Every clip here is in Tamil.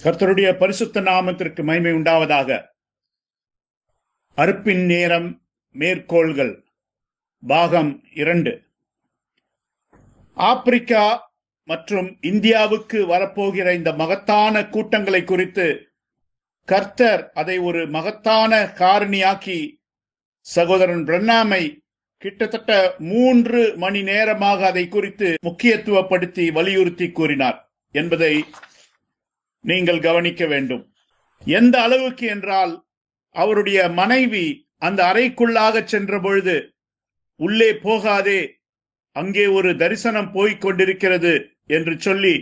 கர்த்தருடைய பரிசுத்த நாமத்திற்கு மகிமை உண்டாவதாக. அறுப்பின் நேரம் மேற்கோள்கள் பாகம் 2. ஆப்பிரிக்கா மற்றும் இந்தியாவுக்கு வரப்போகிற இந்த மகத்தான கூட்டங்களை குறித்து கர்த்தர் அதை ஒரு மகத்தான காரணியாக்கி சகோதரன் பிரண்ணாமை கிட்டத்தட்ட 3 மணி நேரமாக அதை குறித்து முக்கியத்துவப்படுத்தி வலியுறுத்தி கூறினார் என்பதை நீங்கள் கவனிக்க வேண்டும். எந்த அளவுக்கு என்றால், அவருடைய மனைவி அந்த அறைக்குள்ளாக சென்ற பொழுது, உள்ளே போகாதே, அங்கே ஒரு தரிசனம் போய்க் கொண்டிருக்கிறது என்று சொல்லி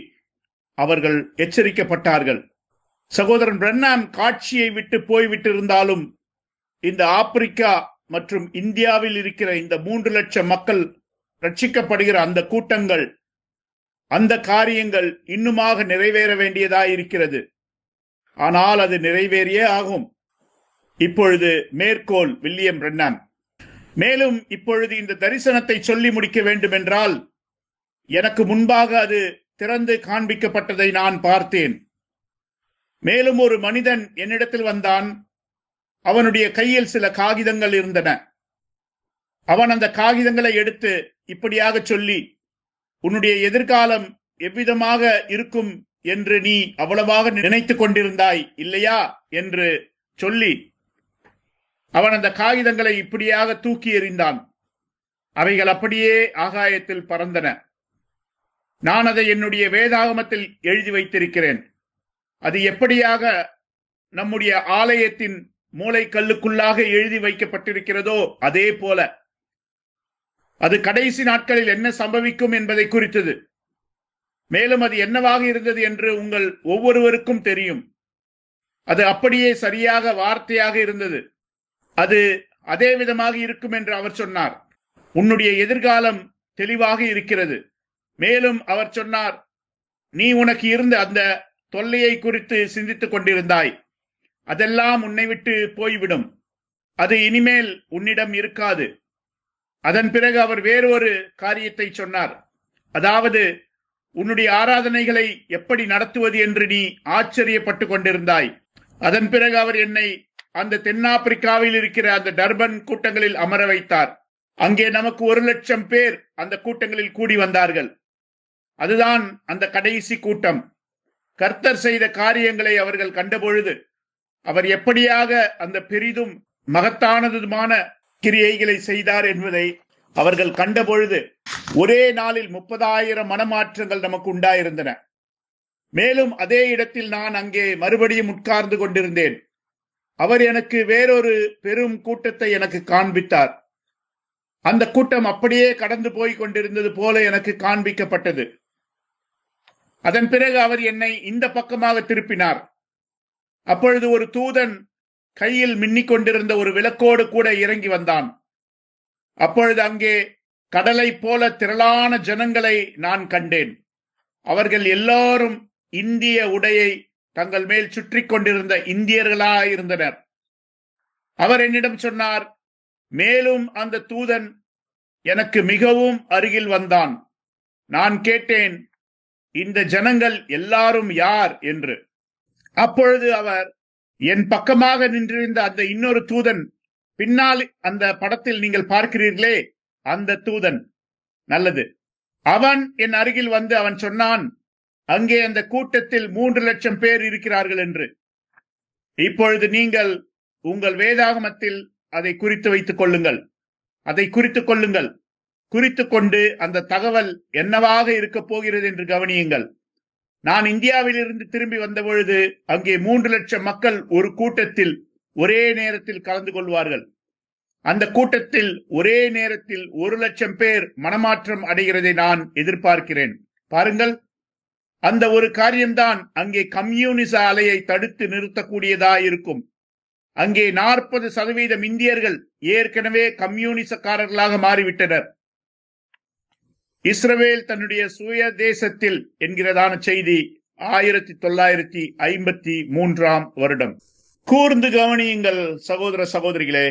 அவர்கள் எச்சரிக்கப்பட்டார்கள். சகோதரன் பிரண்ணாம் காட்சியை விட்டு போய்விட்டிருந்தாலும் இந்த ஆப்பிரிக்கா மற்றும் இந்தியாவில் இருக்கிற இந்த 3 லட்சம் மக்கள் ரட்சிக்கப்படுகிற அந்த கூட்டங்கள், அந்த காரியங்கள் இன்னுமாக நிறைவேற வேண்டியதாயிருக்கிறது. ஆனால் அது நிறைவேறியே ஆகும். இப்பொழுது மேற்கோள் வில்லியம் பிரண்ணாம். மேலும் இப்பொழுது இந்த தரிசனத்தை சொல்லி முடிக்க வேண்டும் என்றால், எனக்கு முன்பாக அது திறந்து காண்பிக்கப்பட்டதை நான் பார்த்தேன். மேலும் ஒரு மனிதன் என்னிடத்தில் வந்தான். அவனுடைய கையில் சில காகிதங்கள் இருந்தன. அவன் அந்த காகிதங்களை எடுத்து இப்படியாக சொல்லி, உன்னுடைய எதிர்காலம் எவ்விதமாக இருக்கும் என்று நீ அவ்வளவாக நினைத்துக் கொண்டிருந்தாய் இல்லையா என்று சொல்லி அவன் அந்த காகிதங்களை இப்படியாக தூக்கி எறிந்தான். அவைகள் அப்படியே ஆகாயத்தில் பறந்தன. நான் அதை என்னுடைய வேதாகமத்தில் எழுதி வைத்திருக்கிறேன். அது எப்படியாக நம்முடைய ஆலயத்தின் மூலைக்கல்லுக்குள்ளாக எழுதி வைக்கப்பட்டிருக்கிறதோ அதே போல அது கடைசி நாட்களில் என்ன சம்பவிக்கும் என்பதை குறித்தது. மேலும் அது என்னவாக இருந்தது என்று உங்கள் ஒவ்வொருவருக்கும் தெரியும். அது அப்படியே சரியாக வார்த்தையாக இருந்தது. அது அதே விதமாக இருக்கும் என்று அவர் சொன்னார். உன்னுடைய எதிர்காலம் தெளிவாக இருக்கிறது. மேலும் அவர் சொன்னார், நீ உனக்கு இருந்த அந்த தொல்லையை குறித்து சிந்தித்துக் கொண்டிருந்தாய். அதெல்லாம் உன்னை விட்டு போய்விடும். அது இனிமேல் உன்னிடம் இருக்காது. அதன் பிறகு அவர் வேறொரு காரியத்தை சொன்னார். அதாவது, உன்னுடைய ஆராதனைகளை எப்படி நடத்துவது என்று நீ ஆச்சரியப்பட்டு கொண்டிருந்தாய். அதன் பிறகு அவர் என்னை அந்த தென்னாப்பிரிக்காவில் இருக்கிற அந்த டர்பன் கூட்டங்களில் அமர வைத்தார். அங்கே நமக்கு 1 லட்சம் பேர் அந்த கூட்டங்களில் கூடி வந்தார்கள். அதுதான் அந்த கடைசி கூட்டம். கர்த்தர் செய்த காரியங்களை அவர்கள் கண்டபொழுது, அவர் எப்படியாக அந்த பெரிதும் மகத்தானதுமான கிரியைகளை செய்தார் என்பதை அவர்கள் கண்டபொழுது, ஒரே நாளில் 30,000 மனமாற்றங்கள் நமக்கு உண்டாயிருந்தன. மேலும் அதே இடத்தில் நான் அங்கே மறுபடியும் உட்கார்ந்து கொண்டிருந்தேன். அவர் எனக்கு வேறொரு பெரும் கூட்டத்தை எனக்கு காண்பித்தார். அந்த கூட்டம் அப்படியே கடந்து போய் கொண்டிருந்தது போல எனக்கு காண்பிக்கப்பட்டது. அதன் பிறகு அவர் என்னை இந்த பக்கமாக திருப்பினார். அப்பொழுது ஒரு தூதன் கையில் மின்னிக் கொண்டிருந்த ஒரு விளக்கோடு கூட இறங்கி வந்தான். அப்பொழுது அங்கே கடலை போல திரளான ஜனங்களை நான் கண்டேன். அவர்கள் எல்லாரும் இந்திய உடையை தங்கள் மேல் சுற்றி கொண்டிருந்த இந்தியர்களாயிருந்தனர். அவர் என்னிடம் சொன்னார். மேலும் அந்த தூதன் எனக்கு மிகவும் அருகில் வந்தான். நான் கேட்டேன், இந்த ஜனங்கள் எல்லாரும் யார் என்று. அப்பொழுது அவர், என் பக்கமாக நின்றிருந்த அந்த இன்னொரு தூதன், பின்னால் அந்த படத்தில் நீங்கள் பார்க்கிறீர்களே அந்த தூதன், நல்லது, அவன் என் அருகில் வந்து அவன் சொன்னான், அங்கே அந்த கூட்டத்தில் 3 லட்சம் பேர் இருக்கிறார்கள் என்று. இப்பொழுது நீங்கள் உங்கள் வேதாகமத்தில் அதை குறித்து வைத்துக் கொள்ளுங்கள். அதை குறித்துக் கொள்ளுங்கள். குறித்து கொண்டு அந்த தகவல் என்னவாக இருக்க போகிறது என்று கவனியுங்கள். நான் இந்தியாவில் இருந்து திரும்பி வந்த பொழுது அங்கே 3 லட்சம் மக்கள் ஒரு கூட்டத்தில் ஒரே நேரத்தில் கலந்து கொள்வார்கள். அந்த கூட்டத்தில் ஒரே நேரத்தில் 1 லட்சம் பேர் மனமாற்றம் அடைகிறதை நான் எதிர்பார்க்கிறேன். பாருங்கள், அந்த ஒரு காரியம்தான் அங்கே கம்யூனிச அலையை தடுத்து நிறுத்தக்கூடியதாயிருக்கும். அங்கே 40% இந்தியர்கள் ஏற்கனவே கம்யூனிசக்காரர்களாக மாறிவிட்டனர். இஸ்ரவேல் தன்னுடைய சுய தேசத்தில் என்கிறதான செய்தி 1953 வருடம். கூர்ந்து கவனியுங்கள் சகோதர சகோதரிகளே.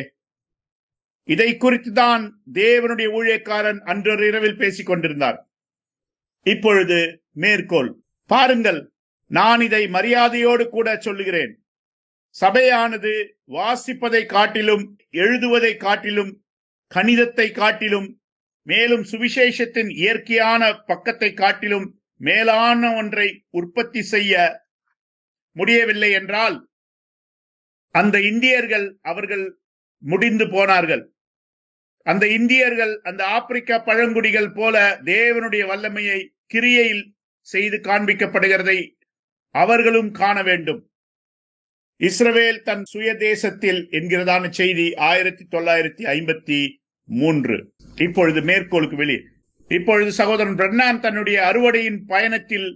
இதை குறித்துதான் தேவனுடைய ஊழியக்காரன் அன்றொரு இரவில் பேசிக் கொண்டிருந்தார். இப்பொழுது மேற்கோள் பாருங்கள். நான் இதை மரியாதையோடு கூட சொல்லுகிறேன். சபையானது வாசிப்பதை காட்டிலும், எழுதுவதை காட்டிலும், கணிதத்தை காட்டிலும், மேலும் சுவிசேஷத்தின் இயற்கையான பக்கத்தை காட்டிலும் மேலான ஒன்றை உற்பத்தி செய்ய முடியவில்லை என்றால் அந்த இந்தியர்கள் அவர்கள் முடிந்து போனார்கள். அந்த இந்தியர்கள் அந்த ஆப்பிரிக்கா பழங்குடிகள் போல தேவனுடைய வல்லமையை கிரியையில் செய்து காண்பிக்கப்படுகிறதை அவர்களும் காண வேண்டும். இஸ்ரவேல் தன் சுய தேசத்தில் என்கிறதான செய்தி 1953. இப்பொழுது மேற்கோளுக்கு வெளியே. இப்பொழுது சகோதரன் பிரண்ணாம் தன்னுடைய அறுவடையின் பயணத்தில்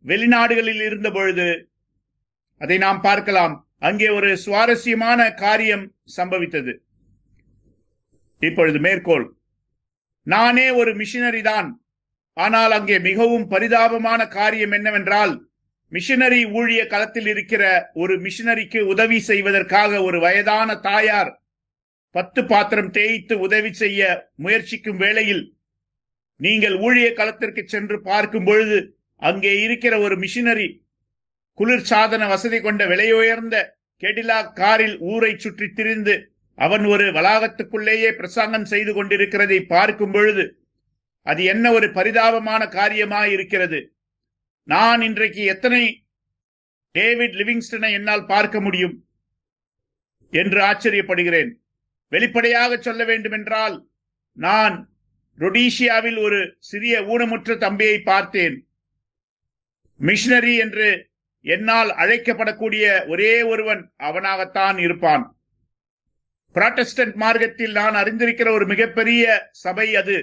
வெளிநாடுகளில் இருந்த பொழுது அதை நாம் பார்க்கலாம். அங்கே ஒரு சுவாரஸ்யமான காரியம் சம்பவித்தது. இப்பொழுது மேற்கோள். நானே ஒரு மிஷனரி தான். ஆனால் அங்கே மிகவும் பரிதாபமான காரியம் என்னவென்றால், மிஷனரி ஊழிய களத்தில் இருக்கிற ஒரு மிஷனரிக்கு உதவி செய்வதற்காக ஒரு வயதான தாயார் 10 பாத்திரம் தேய்த்து உதவி செய்ய முயற்சிக்கும் வேளையில் நீங்கள் ஊழிய களத்திற்கு சென்று பார்க்கும் பொழுது அங்கே இருக்கிற ஒரு மிஷனரி குளிர்சாதன வசதி கொண்ட விலையுயர்ந்த கெடிலாக் காரில் ஊரை சுற்றி திரிந்து அவன் ஒரு வளாகத்துக்குள்ளேயே பிரசங்கம் செய்து கொண்டிருக்கிறதை பார்க்கும் பொழுது அது என்ன ஒரு பரிதாபமான காரியமாய் இருக்கிறது. நான் இன்றைக்கு எத்தனை டேவிட் லிவிங்ஸ்டனை என்னால் பார்க்க முடியும் என்று ஆச்சரியப்படுகிறேன். வெளிப்படையாக சொல்ல வேண்டுமென்றால், நான் ரொடீஷியாவில் ஒரு சிறிய ஊனமுற்ற தம்பியை பார்த்தேன். மிஷனரி என்று என்னால் அழைக்கப்படக்கூடிய ஒரே ஒருவன் அவனாகத்தான் இருப்பான். புராட்டஸ்டன்ட் மார்க்கத்தில் நான் அறிந்திருக்கிற ஒரு மிகப்பெரிய சபை அது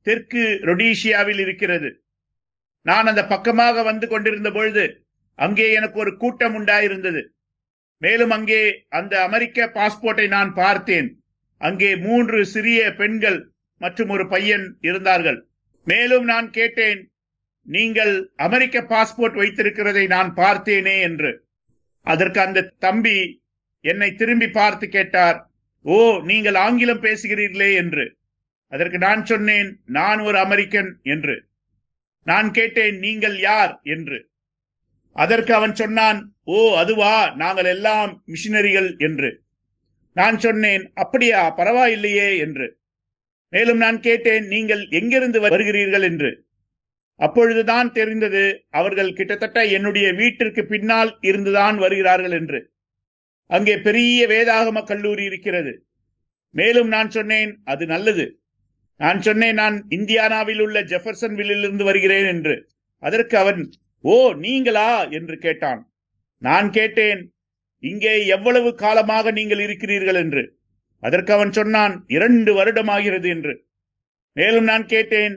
தெற்கு ரொடீஷியாவில் இருக்கிறது. நான் அந்த பக்கமாக வந்து கொண்டிருந்த பொழுது அங்கே எனக்கு ஒரு கூட்டம் உண்டாயிருந்தது. மேலும் அங்கே அந்த அமெரிக்க பாஸ்போர்ட்டை நான் பார்த்தேன். அங்கே 3 சிறிய பெண்கள் மற்றும் ஒரு பையன் இருந்தார்கள். மேலும் நான் கேட்டேன், நீங்கள் அமெரிக்க பாஸ்போர்ட் வைத்திருக்கிறதை நான் பார்த்தேனே என்று. அதற்கு அந்த தம்பி என்னை திரும்பி பார்த்து கேட்டார், ஓ, நீங்கள் ஆங்கிலம் பேசுகிறீர்களே என்று. அதற்கு நான் சொன்னேன், நான் ஒரு அமெரிக்கன் என்று. நான் கேட்டேன், நீங்கள் யார் என்று. அதற்கு அவன் சொன்னான், ஓ அதுவா, நாங்கள் எல்லாம் மிஷனரிகள் என்று. நான் சொன்னேன், அப்படியா, பரவாயில்லையே என்று. மேலும் நான் கேட்டேன், நீங்கள் எங்கிருந்து வருகிறீர்கள் என்று. அப்பொழுதுதான் தெரிந்தது அவர்கள் கிட்டத்தட்ட என்னுடைய வீட்டிற்கு பின்னால் இருந்துதான் வருகிறார்கள் என்று. அங்கே பெரிய வேதாகம கல்லூரி இருக்கிறது. மேலும் நான் சொன்னேன், அது நல்லது. நான் சொன்னேன், நான் இந்தியானாவில் உள்ள ஜெஃபர்சன்வில்லில் இருந்து வருகிறேன் என்று. அதற்கு அவன், ஓ நீங்களா என்று கேட்டான். நான் கேட்டேன், இங்கே எவ்வளவு காலமாக நீங்கள் இருக்கிறீர்கள் என்று. அதற்கு அவன் சொன்னான், 2 வருடமாகிறது என்று. மேலும் நான் கேட்டேன்,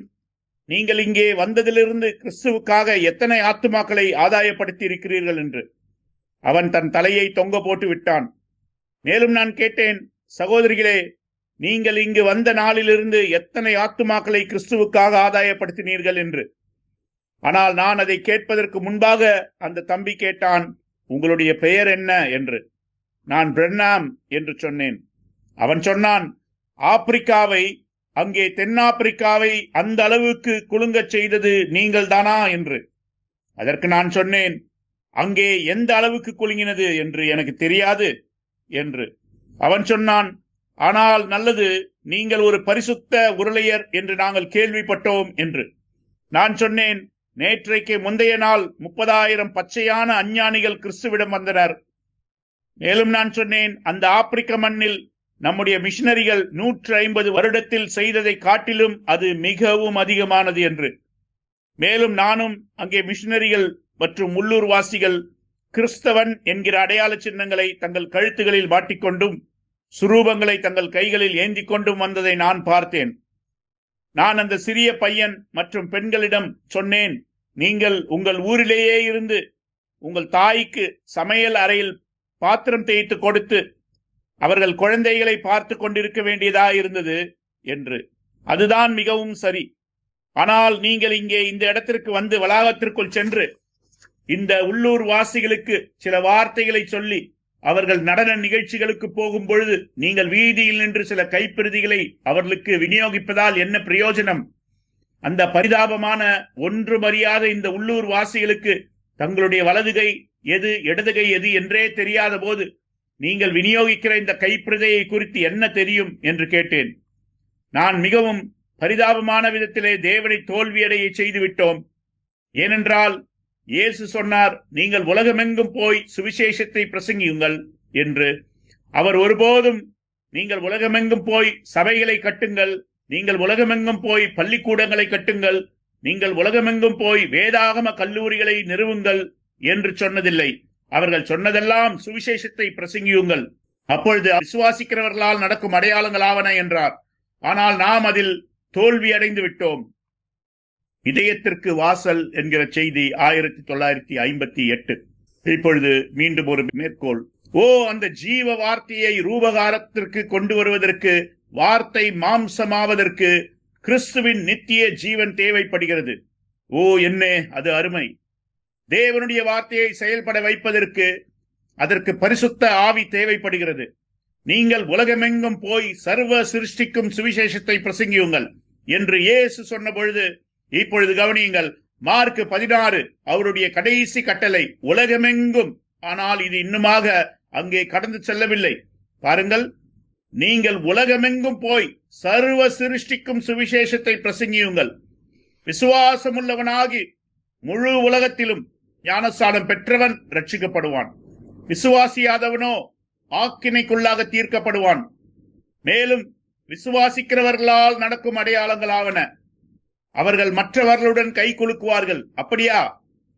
நீங்கள் இங்கே வந்ததிலிருந்து கிறிஸ்துவுக்காக எத்தனை ஆத்துமாக்களை ஆதாயப்படுத்தி இருக்கிறீர்கள் என்று. அவன் தன் தலையை தொங்க போட்டு விட்டான். மேலும் நான் கேட்டேன், சகோதரிகளே, நீங்கள் இங்கு வந்த நாளிலிருந்து எத்தனை ஆத்துமாக்களை கிறிஸ்துவுக்காக ஆதாயப்படுத்தினீர்கள் என்று. ஆனால் நான் அதை கேட்பதற்கு முன்பாக அந்த தம்பி கேட்டான், உங்களுடைய பெயர் என்ன என்று. நான் பிரண்ணாம் என்று சொன்னேன். அவன் சொன்னான், ஆப்பிரிக்காவை, அங்கே தென்னாப்பிரிக்காவை அந்த அளவுக்கு குலுங்கச் செய்தது நீங்கள் தானா என்று. அதற்கு நான் சொன்னேன், அங்கே எந்த அளவுக்கு குலுங்கினது என்று எனக்கு தெரியாது என்று. அவன் சொன்னான், ஆனால் நல்லது, நீங்கள் ஒரு பரிசுத்த உருளையர் என்று நாங்கள் கேள்விப்பட்டோம் என்று. நான் சொன்னேன், நேற்றைக்கு முந்தைய நாள் 30,000 பச்சையான அஞ்ஞானிகள் கிறிஸ்துவிடம் வந்தனர். மேலும் நான் சொன்னேன், அந்த ஆப்பிரிக்க மண்ணில் நம்முடைய மிஷனரிகள் 150 வருடத்தில் செய்ததை காட்டிலும் அது மிகவும் அதிகமானது என்று. மேலும் நானும் அங்கே மிஷனரிகள் மற்றும் உள்ளூர் வாசிகள் கிறிஸ்தவன் என்கிற அடையாள சின்னங்களை தங்கள் கழுத்துகளில் மாட்டிக்கொண்டும் சுரூபங்களை தங்கள் கைகளில் ஏந்தி கொண்டும் வந்ததை நான் பார்த்தேன். நான் அந்த சிறிய பையன் மற்றும் பெண்களிடம் சொன்னேன், நீங்கள் உங்கள் ஊரிலேயே இருந்து உங்கள் தாய்க்கு சமையல் அறையில் பாத்திரம் தேய்த்து கொடுத்து அவர்கள் குழந்தைகளை பார்த்து கொண்டிருக்க வேண்டியதா இருந்தது என்று. அதுதான் மிகவும் சரி. ஆனால் நீங்கள் இங்கே இந்த இடத்திற்கு வந்து வளாகத்திற்குள் சென்று இந்த உள்ளூர் வாசிகளுக்கு சில வார்த்தைகளை சொல்லி அவர்கள் நடன நிகழ்ச்சிகளுக்கு போகும் பொழுது நீங்கள் வீதியில் நின்று சில கைப்பிரதிகளை அவர்களுக்கு விநியோகிப்பதால் என்ன பிரயோஜனம்? அந்த பரிதாபமான ஒன்றுமறியாத இந்த உள்ளூர் வாசிகளுக்கு தங்களுடைய வலதுகை எது இடதுகை எது என்றே தெரியாத போது நீங்கள் விநியோகிக்கிற இந்த கைப்பிரதையை குறித்து என்ன தெரியும் என்று கேட்டேன். நான் மிகவும் பரிதாபமான விதத்திலே தேவனை தோல்வியடைய செய்து விட்டோம். ஏனென்றால் இயேசு சொன்னார், நீங்கள் உலகமெங்கும் போய் சுவிசேஷத்தை பிரசங்கியுங்கள் என்று. அவர் ஒருபோதும் நீங்கள் உலகமெங்கும் போய் சபைகளை கட்டுங்கள், நீங்கள் உலகமெங்கும் போய் பள்ளிக்கூடங்களை கட்டுங்கள், நீங்கள் உலகமெங்கும் போய் வேதாகம கல்லூரிகளை நிறுவுங்கள் என்று சொன்னதில்லை. அவர்கள் சொன்னதெல்லாம் சுவிசேஷத்தை பிரசங்கியுங்கள், அப்பொழுது விசுவாசிக்கிறவர்களால் நடக்கும் அடையாளங்களாவன என்றார். ஆனால் நாம் அதில் தோல்வி அடைந்து விட்டோம். இதயத்திற்கு வாசல் என்கிற செய்தி 1958. இப்பொழுது மீண்டும் ஒரு மேற்கோள். அந்த ஜீவ வார்த்தையை ரூபகாரத்திற்கு கொண்டு வருவதற்கு, வார்த்தை மாம்சமாவதற்கு கிறிஸ்துவின் நித்திய ஜீவன் தேவைப்படுகிறது. என்ன அது அருமை! தேவனுடைய வார்த்தையை செயல்பட வைப்பதற்கு அதற்கு பரிசுத்த ஆவி தேவைப்படுகிறது. நீங்கள் உலகமெங்கும் போய் சர்வ சிருஷ்டிக்கும் சுவிசேஷத்தை பிரசங்கியுங்கள் என்று இயேசு சொன்ன பொழுது, இப்பொழுது கவனியுங்கள், மார்க் 16 அவருடைய கடைசி கட்டளை உலகமெங்கும். ஆனால் இது இன்னுமாக அங்கே கடந்து செல்லவில்லை. பாருங்கள், நீங்கள் உலகமெங்கும் போய் சர்வ சிருஷ்டிக்கும் சுவிசேஷத்தை பிரசங்கியுங்கள். விசுவாசமுள்ளவனாகி முழு உலகத்திலும் ஞானஸ்நானம் பெற்றவன் ரட்சிக்கப்படுவான். விசுவாசியாதவனோ ஆக்கினைக்குள்ளாக தீர்க்கப்படுவான். மேலும் விசுவாசிக்கிறவர்களால் நடக்கும் அடையாளங்களாவன. அவர்கள் மற்றவர்களுடன் கை குலுக்குவார்கள். அப்படியா?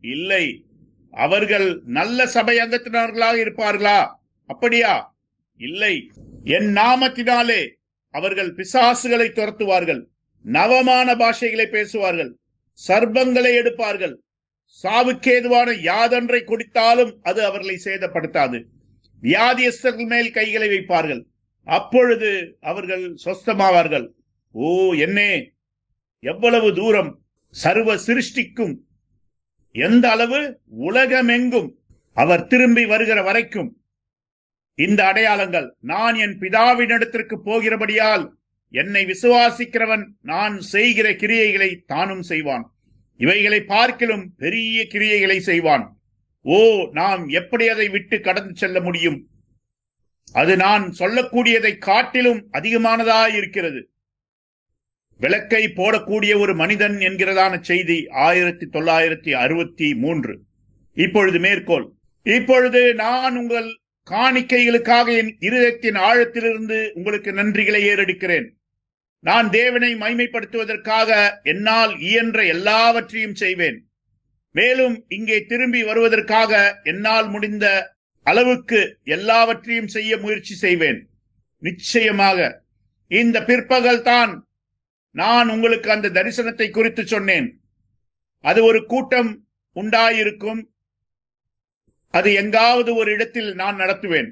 இல்லை. அவர்கள் நல்ல சபை அங்கத்தினர்களாக இருப்பார்களா? அப்படியா? இல்லை. என் நாமத்தினாலே அவர்கள் பிசாசுகளை துரத்துவார்கள், நவமான பாஷைகளை பேசுவார்கள், சர்ப்பங்களை எடுப்பார்கள், சாவுக்கேதுவான யாதொன்றை குடித்தாலும் அது அவர்களை சேதப்படுத்தாது, வியாதியஸ்தர்கள் மேல் கைகளை வைப்பார்கள், அப்பொழுது அவர்கள் சொஸ்தமாவார்கள். என்னே, எவ்வளவு தூரம்! சர்வ சிருஷ்டிக்கும், எந்த அளவு? உலகமெங்கும் அவர் திரும்பி வருகிற வரைக்கும் இந்த அடையாளங்கள். நான் என் பிதாவினிடத்திற்கு போகிறபடியால் என்னை விசுவாசிக்கிறவன் நான் செய்கிற கிரியைகளை தானும் செய்வான், இவைகளை பார்க்கிலும் பெரிய கிரியைகளை செய்வான். நாம் எப்படி அதை விட்டு கடந்து செல்ல முடியும்? அது நான் சொல்லக்கூடியதை காட்டிலும் அதிகமானதாயிருக்கிறது. விளக்கை போடக்கூடிய ஒரு மனிதன் என்கிறதான செய்தி 1963. இப்பொழுது மேற்கோள். இப்பொழுது நான் உங்கள் காணிக்கைகளுக்காக என் இருதயத்தின் ஆழத்திலிருந்து உங்களுக்கு நன்றிகளை ஏறெடுக்கிறேன். நான் தேவனை மைமைப்படுத்துவதற்காக என்னால் இயன்ற எல்லாவற்றையும் செய்வேன். மேலும் இங்கே திரும்பி வருவதற்காக என்னால் முடிந்த அளவுக்கு எல்லாவற்றையும் செய்ய முயற்சி செய்வேன். நிச்சயமாக இந்த பிற்பகல் தான் நான் உங்களுக்கு அந்த தரிசனத்தை குறித்து சொன்னேன். அது ஒரு கூட்டம் உண்டாயிருக்கும். அது எங்காவது ஒரு இடத்தில் நான் நடத்துவேன்.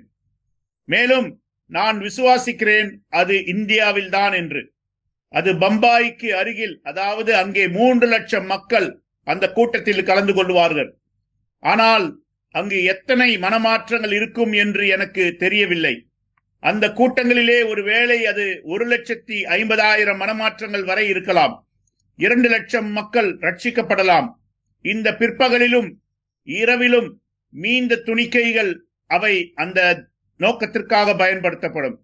மேலும் நான் விசுவாசிக்கிறேன் அது இந்தியாவில் தான் என்று. அது பம்பாய்க்கு அருகில், அதாவது அங்கே 3 லட்சம் மக்கள் அந்த கூட்டத்தில் கலந்து கொள்வார்கள். ஆனால் அங்கு எத்தனை மனமாற்றங்கள் இருக்கும் என்று எனக்கு தெரியவில்லை. அந்த கூட்டங்களிலே ஒருவேளை அது 1,50,000 மனமாற்றங்கள் வரை இருக்கலாம். 2 லட்சம் மக்கள் ரட்சிக்கப்படலாம். இந்த பிற்பகலிலும் இரவிலும் மீந்த துணிக்கைகள் அவை அந்த நோக்கத்திற்காக பயன்படுத்தப்படும்.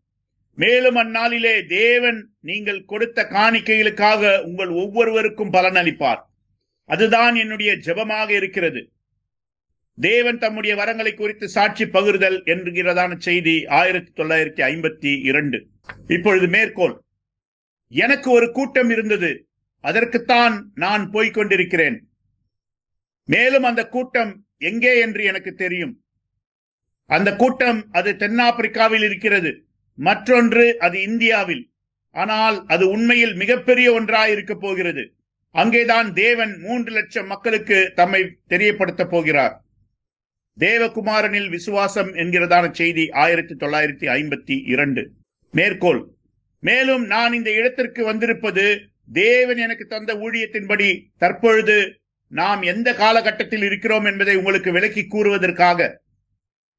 மேலும் அந்நாளிலே தேவன் நீங்கள் கொடுத்த காணிக்கைகளுக்காக உங்கள் ஒவ்வொருவருக்கும் பலன் அளிப்பார். அதுதான் என்னுடைய ஜெபமாக இருக்கிறது. தேவன் தம்முடைய வரங்களை குறித்து சாட்சி பகிர்தல் என்கிறதான செய்தி 1952. இப்பொழுது மேற்கோள். எனக்கு ஒரு கூட்டம் இருந்தது, அதற்குத்தான் நான் போய்கொண்டிருக்கிறேன். மேலும் அந்த கூட்டம் எங்கே என்று எனக்கு தெரியும். அந்த கூட்டம் அது தென்னாப்பிரிக்காவில் இருக்கிறது, மற்றொன்று அது இந்தியாவில். ஆனால் அது உண்மையில் மிகப்பெரிய ஒன்றாயிருக்க போகிறது. அங்கேதான் தேவன் 3 லட்சம் மக்களுக்கு தம்மை தெரியப்படுத்த போகிறார். தேவகுமாரனில் விசுவாசம் என்கிறதான செய்தி 1952. மேற்கோள். மேலும் நான் இந்த இடத்திற்கு வந்திருப்பது தேவன் எனக்கு தந்த ஊழியத்தின்படி தற்பொழுது நாம் எந்த காலகட்டத்தில் இருக்கிறோம் என்பதை உங்களுக்கு விளக்கி கூறுவதற்காக.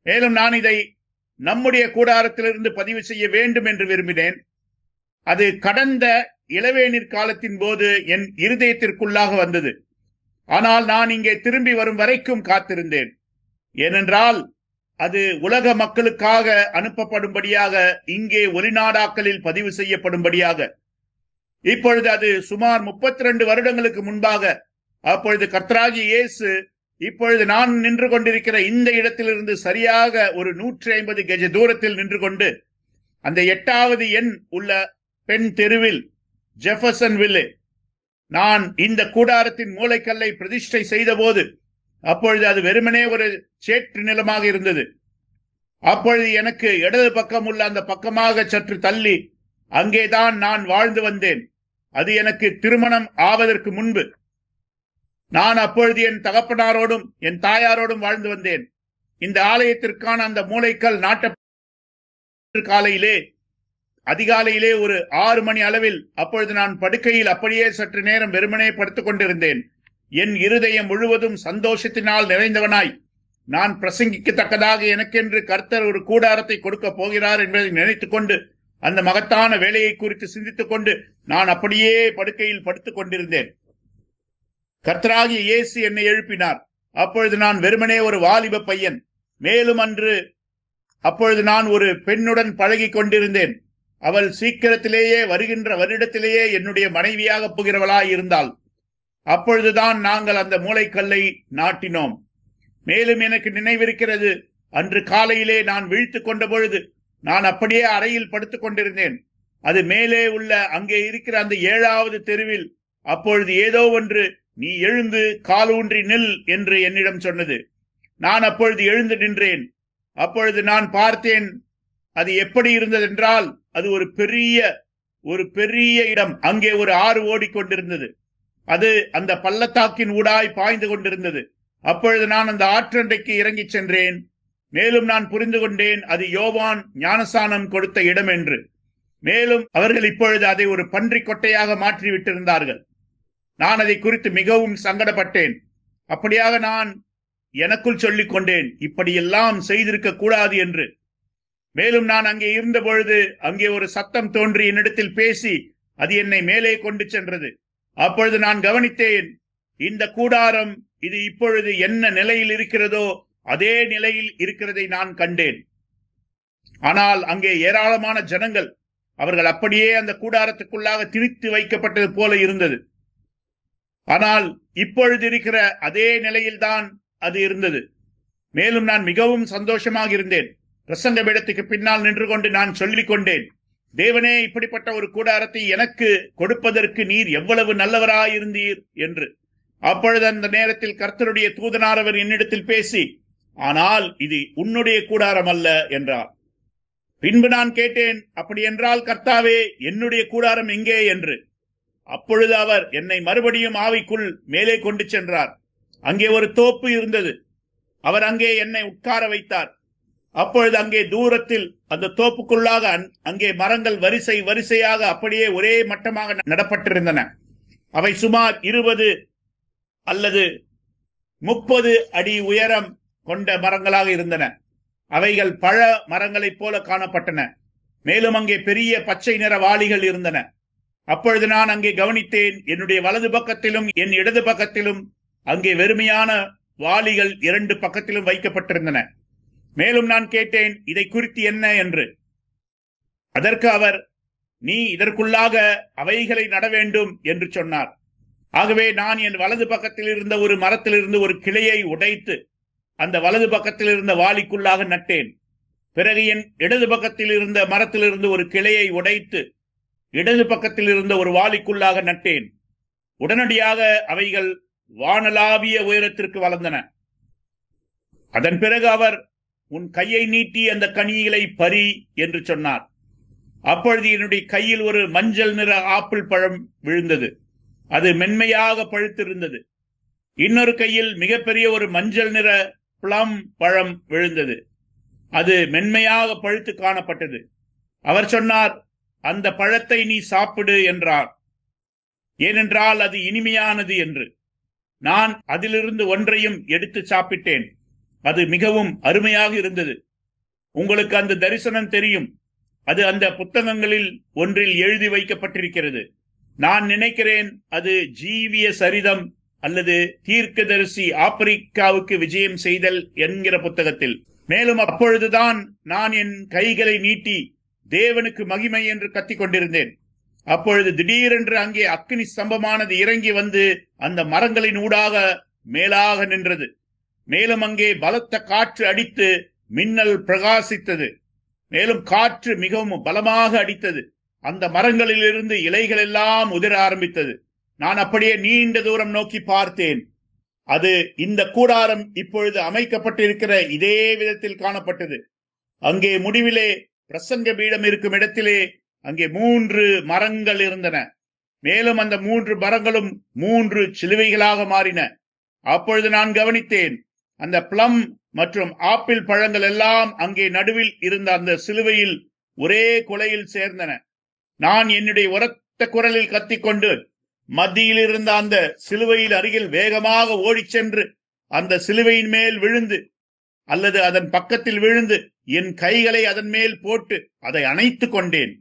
மேலும் நான் இதை நம்முடைய கூடாரத்திலிருந்து பதிவு செய்ய வேண்டும் என்று விரும்பினேன். அது கடந்த இளவேநீர் காலத்தின் போது என் இருதயத்திற்குள்ளாக வந்தது. ஆனால் நான் இங்கே திரும்பி வரும் வரைக்கும் காத்திருந்தேன். ஏனென்றால் அது உலக மக்களுக்காக அனுப்பப்படும்படியாக, இங்கே ஒலிநாடாக்களில் பதிவு செய்யப்படும்படியாக. இப்பொழுது அது சுமார் 32 வருடங்களுக்கு முன்பாக, அப்பொழுது கர்த்தராகிய இயேசு இப்பொழுது நான் நின்று கொண்டிருக்கிற இந்த இடத்திலிருந்து சரியாக ஒரு 150 கஜ தூரத்தில் நின்று கொண்டு, அந்த 8வது எண் உள்ள பெண் தெருவில், ஜெஃபர்சன்வில்லே, நான் இந்த கூடாரத்தின் மூலைக்கல்லை பிரதிஷ்டை செய்த போது, அப்பொழுது அது வெறுமனே ஒரு சேற்று நிலமாக இருந்தது. அப்பொழுது எனக்கு இடது பக்கம் உள்ள அந்த பக்கமாக சற்று தள்ளி அங்கேதான் நான் வாழ்ந்து வந்தேன். அது எனக்கு திருமணம் ஆவதற்கு முன்பு. நான் அப்பொழுது என் தகப்பனாரோடும் என் தாயாரோடும் வாழ்ந்து வந்தேன். இந்த ஆலயத்திற்கான அந்த மூலைக்கல் நாட்ட காலையிலே, அதிகாலையிலே ஒரு 6 மணி அளவில், அப்பொழுது நான் படுக்கையில் அப்படியே சற்று நேரம் வெறுமனே படுத்துக் கொண்டிருந்தேன். என் இருதயம் முழுவதும் சந்தோஷத்தினால் நிறைந்தவனாய், நான் பிரசங்கிக்கத்தக்கதாக எனக்கென்று கர்த்தர் ஒரு கூடாரத்தை கொடுக்க போகிறார் என்பதை நினைத்துக் கொண்டு, அந்த மகத்தான வேலையை குறித்து சிந்தித்துக் கொண்டு நான் அப்படியே படுக்கையில் படுத்துக் கொண்டிருந்தேன். கர்த்தராகிய இயேசு என்னை எழுப்பினார். அப்பொழுது நான் வெறுமனே ஒரு வாலிப பையன். மேலும் அப்பொழுது நான் ஒரு பெண்ணுடன் பழகி கொண்டிருந்தேன். அவள் சீக்கிரத்திலேயே வருகின்ற வருடத்திலேயே என்னுடைய மனைவியாக போகிறவளாய் இருந்தாள். அப்பொழுதுதான் நாங்கள் அந்த மூலைக்கல்லை நாட்டினோம். மேலும் எனக்கு நினைவிருக்கிறது, அன்று காலையிலே நான் விழித்துக் கொண்ட பொழுது நான் அப்படியே அறையில் படுத்துக் கொண்டிருந்தேன். அது மேலே உள்ள அங்கே இருக்கிற அந்த 7வது தெருவில் அப்பொழுது ஏதோ ஒன்று, நீ எழுந்து காலூன்றி நில் என்று என்னிடம் சொன்னது. நான் அப்பொழுது எழுந்து நின்றேன். அப்பொழுது நான் பார்த்தேன், அது எப்படி இருந்ததென்றால், அது ஒரு பெரிய இடம். அங்கே ஒரு ஆறு ஓடிக்கொண்டிருந்தது. அது அந்த பள்ளத்தாக்கின் ஊடாய் பாய்ந்து கொண்டிருந்தது. அப்பொழுது நான் அந்த ஆற்றண்டைக்கு இறங்கி சென்றேன். மேலும் நான் புரிந்து கொண்டேன், அது யோவான் ஞானசானம் கொடுத்த இடம் என்று. மேலும் அவர்கள் இப்பொழுது அதை ஒரு பன்றி கொட்டையாக மாற்றிவிட்டிருந்தார்கள். நான் அதை குறித்து மிகவும் சங்கடப்பட்டேன். அப்படியாக நான் எனக்குள் சொல்லிக் கொண்டேன், இப்படியெல்லாம் செய்திருக்க கூடாது என்று. மேலும் நான் அங்கே இருந்த பொழுது அங்கே ஒரு சத்தம் தோன்றி என்னிடத்தில் பேசி அது என்னை மேலே கொண்டு சென்றது. அப்பொழுது நான் கவனித்தேன், இந்த கூடாரம் இது இப்பொழுது என்ன நிலையில் இருக்கிறதோ அதே நிலையில் இருக்கிறதை நான் கண்டேன். ஆனால் அங்கே ஏராளமான ஜனங்கள், அவர்கள் அப்படியே அந்த கூடாரத்துக்குள்ளாக திணித்து வைக்கப்பட்டது போல இருந்தது. ஆனால் இப்பொழுது இருக்கிற அதே நிலையில்தான் அது இருந்தது. மேலும் நான் மிகவும் சந்தோஷமாக இருந்தேன். பிரசங்க பீடத்துக்கு பின்னால் நின்று கொண்டு நான் சொல்லிக் கொண்டேன், தேவனே, இப்படிப்பட்ட ஒரு கூடாரத்தை எனக்கு கொடுப்பதற்கு நீர் எவ்வளவு நல்லவராயிருந்தீர் என்று. அப்பொழுது அந்த நேரத்தில் கர்த்தருடைய தூதனானவர் என்னிடத்தில் பேசி, ஆனால் இது உன்னுடைய கூடாரம் அல்ல என்றார். பின்பு நான் கேட்டேன், அப்படி என்றால் கர்த்தாவே, என்னுடைய கூடாரம் எங்கே என்று. அப்பொழுது அவர் என்னை மறுபடியும் ஆவிக்குள் மேலே கொண்டு சென்றார். அங்கே ஒரு தோப்பு இருந்தது. அவர் அங்கே என்னை உட்கார வைத்தார். அப்பொழுது அங்கே தூரத்தில் அந்த தோப்புக்குள்ளாக அங்கே மரங்கள் வரிசை வரிசையாக அப்படியே ஒரே மட்டமாக நடப்பட்டிருந்தன. அவை சுமார் 20 அல்லது 30 அடி உயரம் கொண்ட மரங்களாக இருந்தன. அவைகள் பழ மரங்களைப் போல காணப்பட்டன. மேலும் அங்கே பெரிய பச்சை நிற வாளிகள் இருந்தன. அப்பொழுது நான் அங்கே கவனித்தேன், என்னுடைய வலது பக்கத்திலும் என் இடது பக்கத்திலும் அங்கே வெறுமையான வாளிகள் 2 பக்கத்திலும் வைக்கப்பட்டிருந்தன. மேலும் நான் கேட்டேன், இதை குறித்து என்ன என்று. அதற்கு அவர், நீ இதற்குள்ளாக அவைகளை நட வேண்டும் என்று சொன்னார். ஆகவே நான் என் வலது பக்கத்தில் இருந்த ஒரு மரத்திலிருந்து ஒரு கிளையை உடைத்து அந்த வலது பக்கத்தில் இருந்த வாளிக்குள்ளாக நட்டேன். பிறகு என் இடது பக்கத்தில் இருந்த மரத்திலிருந்து ஒரு கிளையை உடைத்து இடது பக்கத்தில் இருந்த ஒரு வாளிக்குள்ளாக நட்டேன். உடனடியாக அவைகள் வானளாவிய உயரத்திற்கு வளர்ந்தன. அதன் பிறகு அவர், உன் கையை நீட்டி அந்த கனிகளை பறி என்று சொன்னார். அப்பொழுது என்னுடைய கையில் ஒரு மஞ்சள் நிற ஆப்பிள் பழம் விழுந்தது. அது மென்மையாக பழுத்திருந்தது. இன்னொரு கையில் மிகப்பெரிய ஒரு மஞ்சள் நிற பிளம் பழம் விழுந்தது. அது மென்மையாக பழுத்து காணப்பட்டது. அவர் சொன்னார், அந்த பழத்தை நீ சாப்பிடு என்றார், ஏனென்றால் அது இனிமையானது என்று. நான் அதிலிருந்து ஒன்றையும் எடுத்து சாப்பிட்டேன். அது மிகவும் அருமையாக இருந்தது. உங்களுக்கு அந்த தரிசனம் தெரியும். அது அந்த புத்தகங்களில் ஒன்றில் எழுதி வைக்கப்பட்டிருக்கிறது. நான் நினைக்கிறேன் அது ஜீவிய சரிதம் அல்லது தீர்க்கதரிசி ஆப்பிரிக்காவுக்கு விஜயம் செய்தல் என்கிற புத்தகத்தில். மேலும் அப்பொழுதுதான் நான் என் கைகளை நீட்டி தேவனுக்கு மகிமை என்று கத்திக் கொண்டிருந்தேன். அப்பொழுது திடீரென்று அங்கே அக்கினி ஸ்தம்பமானது இறங்கி வந்து அந்த மரங்களின் ஊடாக மேலாக நின்றது. மேலும் அங்கே பலத்த காற்று அடித்து மின்னல் பிரகாசித்தது. மேலும் காற்று மிகவும் பலமாக அடித்தது. அந்த மரங்களிலிருந்து இலைகள் எல்லாம் உதிர ஆரம்பித்தது. நான் அப்படியே நீண்ட தூரம் நோக்கி பார்த்தேன். அது இந்த கூடாரம் இப்பொழுது அமைக்கப்பட்டிருக்கிற இதே விதத்தில் காணப்பட்டது. அங்கே முடிவிலே பிரசங்க பீடம் இருக்கும் இடத்திலே அங்கே 3 மரங்கள் இருந்தன. மேலும் அந்த 3 மரங்களும் 3 சிலுவைகளாக மாறின. அப்பொழுது நான் கவனித்தேன், அந்த பிளம் மற்றும் ஆப்பிள் பழங்கள் எல்லாம் அங்கே நடுவில் இருந்த அந்த சிலுவையில் ஒரே கொலையில் சேர்ந்தன. நான் என்னுடைய உரத்த குரலில் கத்திக்கொண்டு மத்தியில் இருந்த அந்த சிலுவையில் அருகில் வேகமாக ஓடிச் சென்று அந்த சிலுவையின் மேல் விழுந்து அல்லது அதன் பக்கத்தில் விழுந்து என் கைகளை அதன் மேல் போட்டு அதை அணைத்துக் கொண்டேன்.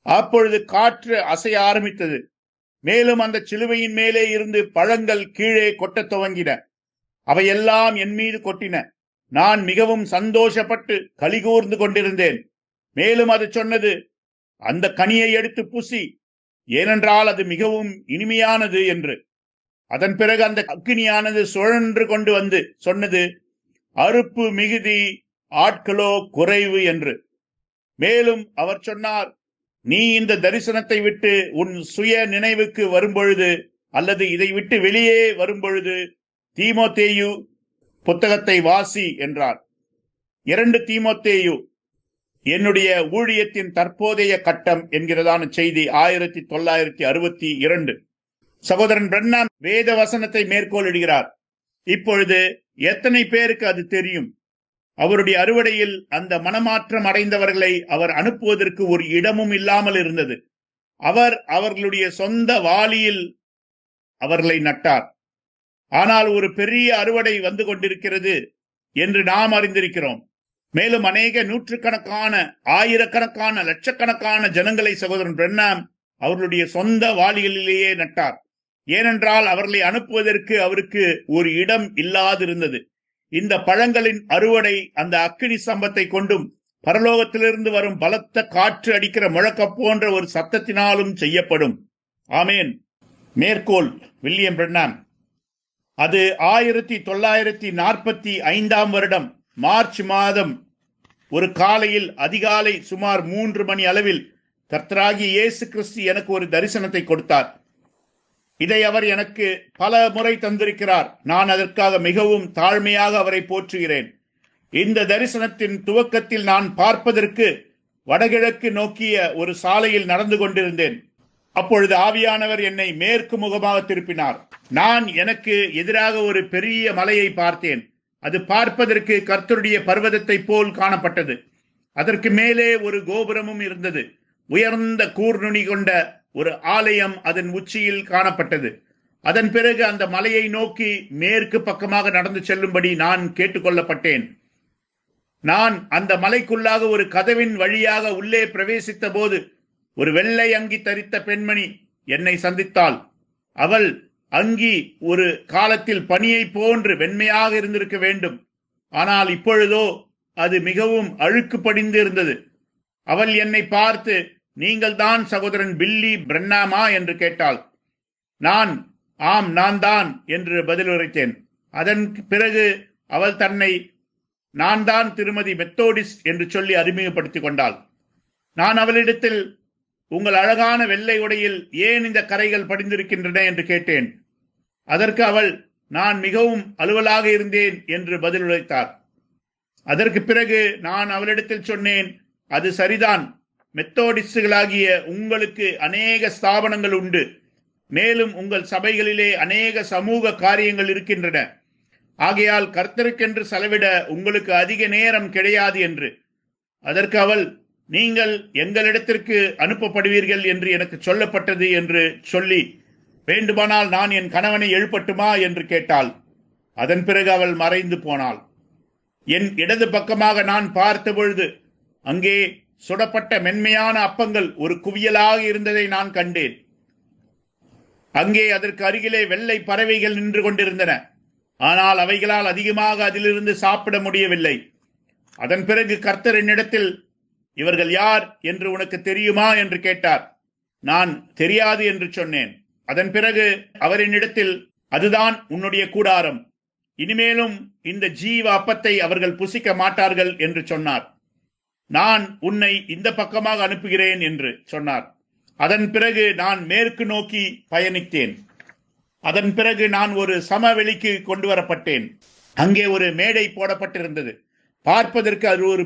அப்பொழுது காற்று அசைய ஆரம்பித்தது. மேலும் அந்த சிலுவையின் மேலே இருந்து பழங்கள் கீழே கொட்டத் துவங்கின. அவையெல்லாம் என் மீது கொட்டின. நான் மிகவும் சந்தோஷப்பட்டு களிகூர்ந்து கொண்டிருந்தேன். மேலும் அது சொன்னது, அந்த கனியை எடுத்து புசி, ஏனென்றால் அது மிகவும் இனிமையானது என்று. அதன் பிறகு அந்த அக்கினியானது சுழன்று கொண்டு வந்து சொன்னது, அறுப்பு மிகுதி, ஆட்களோ குறைவு என்று. மேலும் அவர் சொன்னார், நீ இந்த தரிசனத்தை விட்டு உன் சுய நினைவுக்கு வரும்பொழுது அல்லது இதை விட்டு வெளியே வரும்பொழுது தீமோத்தேயு புத்தகத்தை வாசி என்றார். 2 தீமோத்தேயு என்னுடைய ஊழியத்தின் தற்போதைய கட்டம் என்கிறதான செய்தி 1962. சகோதரன் பிரண்ணாம் வேத வசனத்தை மேற்கோளிடுகிறார். இப்பொழுது எத்தனை பேருக்கு அது தெரியும்? அவருடைய அறுவடையில் அந்த மனமாற்றம் அடைந்தவர்களை அவர் அனுப்புவதற்கு ஒரு இடமும் இல்லாமல் இருந்தது. அவர் அவர்களுடைய சொந்த வாளியில் அவர்களை நட்டார். ஆனால் ஒரு பெரிய அறுவடை வந்து கொண்டிருக்கிறது என்று நாம் அறிந்திருக்கிறோம். மேலும் அநேக நூற்றுக்கணக்கான, ஆயிரக்கணக்கான, லட்சக்கணக்கான ஜனங்களை சகோதரன் பிரண்ணாம் அவர்களுடைய சொந்த வாளிகளிலேயே நட்டார். ஏனென்றால் அவர்களை அனுப்புவதற்கு அவருக்கு ஒரு இடம் இல்லாதிருந்தது. இந்த பழங்களின் அறுவடை அந்த அக்கினி ஸ்தம்பத்தை கொண்டும் பரலோகத்திலிருந்து வரும் பலத்த காற்று அடிக்கிற முழக்க போன்ற ஒரு சத்தத்தினாலும் செய்யப்படும். ஆமேன். மேற்கோள் வில்லியம் பிரண்ணாம். அது 1945 வருடம் மார்ச் மாதம் ஒரு காலையில் அதிகாலை சுமார் 3 மணி அளவில் கர்த்தராகிய இயேசு கிறிஸ்து எனக்கு ஒரு தரிசனத்தை கொடுத்தார். இதை அவர் எனக்கு பல முறை தந்திருக்கிறார். நான் அதற்காக மிகவும் தாழ்மையாக அவரை போற்றுகிறேன். இந்த தரிசனத்தின் துவக்கத்தில் நான் பார்ப்பதற்கு வடகிழக்கு நோக்கிய ஒரு சாலையில் நடந்து கொண்டிருந்தேன். அப்பொழுது ஆவியானவர் என்னை மேற்கு முகமாக திருப்பினார். நான் எனக்கு எதிராக ஒரு பெரிய மலையை பார்த்தேன். அது பார்ப்பதற்கு கர்த்தருடைய பர்வதத்தை போல் காணப்பட்டது. அதற்கு மேலே ஒரு கோபுரமும் இருந்தது. உயர்ந்த கூர்நுனி கொண்ட ஒரு ஆலயம் அதன் உச்சியில் காணப்பட்டது. அதன் பிறகு அந்த மலையை நோக்கி மேற்கு பக்கமாக நடந்து செல்லும்படி நான் கேட்டுக்கொள்ளப்பட்டேன். நான் அந்த மலைக்குள்ளாக ஒரு கதவின் வழியாக உள்ளே பிரவேசித்த போது ஒரு வெள்ளை அங்கி தரித்த பெண்மணி என்னை சந்தித்தாள். அவள் அங்கி ஒரு காலத்தில் பனியை போன்று வெண்மையாக இருந்திருக்க வேண்டும். ஆனால் இப்பொழுதோ அது மிகவும் அழுக்கு படிந்து இருந்தது. அவள் என்னை பார்த்து, நீங்கள் தான் சகோதரன் பில்லி பிரண்ணாமா என்று கேட்டாள். நான் ஆம் நான் தான் என்று பதில் உரைத்தேன். அதன் பிறகு அவள் தன்னை நான் தான் திருமதி மெத்தோடிஸ்ட் என்று சொல்லி அறிமுகப்படுத்திக் கொண்டாள். நான் அவளிடத்தில், உங்கள் அழகான வெள்ளை உடையில் ஏன் இந்த கரைகள் படிந்திருக்கின்றன என்று கேட்டேன். அதற்கு அவள், நான் மிகவும் அலுவலாக இருந்தேன் என்று பதில் உரைத்தார். அதற்கு பிறகு நான் அவளிடத்தில் சொன்னேன், அது சரிதான், மெத்தோடிஸ்டுகளாகிய உங்களுக்கு அநேக ஸ்தாபனங்கள் உண்டு. மேலும் உங்கள் சபைகளிலே அநேக சமூக காரியங்கள் இருக்கின்றன. ஆகையால் கர்த்தருக்கென்று செலவிட உங்களுக்கு அதிக நேரம் கிடையாது என்று. அதற்கு அவள், நீங்கள் எங்களிடத்திற்கு அனுப்பப்படுவீர்கள் என்று எனக்கு சொல்லப்பட்டது என்று சொல்லி, வேண்டுமானால் நான் என் கணவனை எழுப்பட்டுமா என்று கேட்டாள். அதன் பிறகு அவள் மறைந்து போனாள். என் இடது பக்கமாக நான் பார்த்த பொழுது அங்கே சுடப்பட்ட மென்மையான அப்பங்கள் ஒரு குவியலாக இருந்ததை நான் கண்டேன். அங்கே அதற்கு அருகிலே வெள்ளை பறவைகள் நின்று கொண்டிருந்தன. ஆனால் அவைகளால் அதிகமாக அதிலிருந்து சாப்பிட முடியவில்லை. அதன் பிறகு கர்த்தர் என்னிடத்தில், இவர்கள் யார் என்று உனக்கு தெரியுமா என்று கேட்டார். நான் தெரியாது என்று சொன்னேன். அதன் பிறகு அவர் என்னிடத்தில், அதுதான் உன்னுடைய கூடாரம். இனிமேலும் இந்த ஜீவ அப்பத்தை அவர்கள் புசிக்க மாட்டார்கள் என்று சொன்னார். நான் உன்னை இந்த பக்கமாக அனுப்புகிறேன் என்று சொன்னார். அதன் பிறகு நான் மேற்கு நோக்கி பயணித்தேன். அதன் பிறகு நான் ஒரு சமவெளிக்கு கொண்டு வரப்பட்டேன். அங்கே ஒரு மேடை போடப்பட்டிருந்தது. பார்ப்பதற்கு அது ஒரு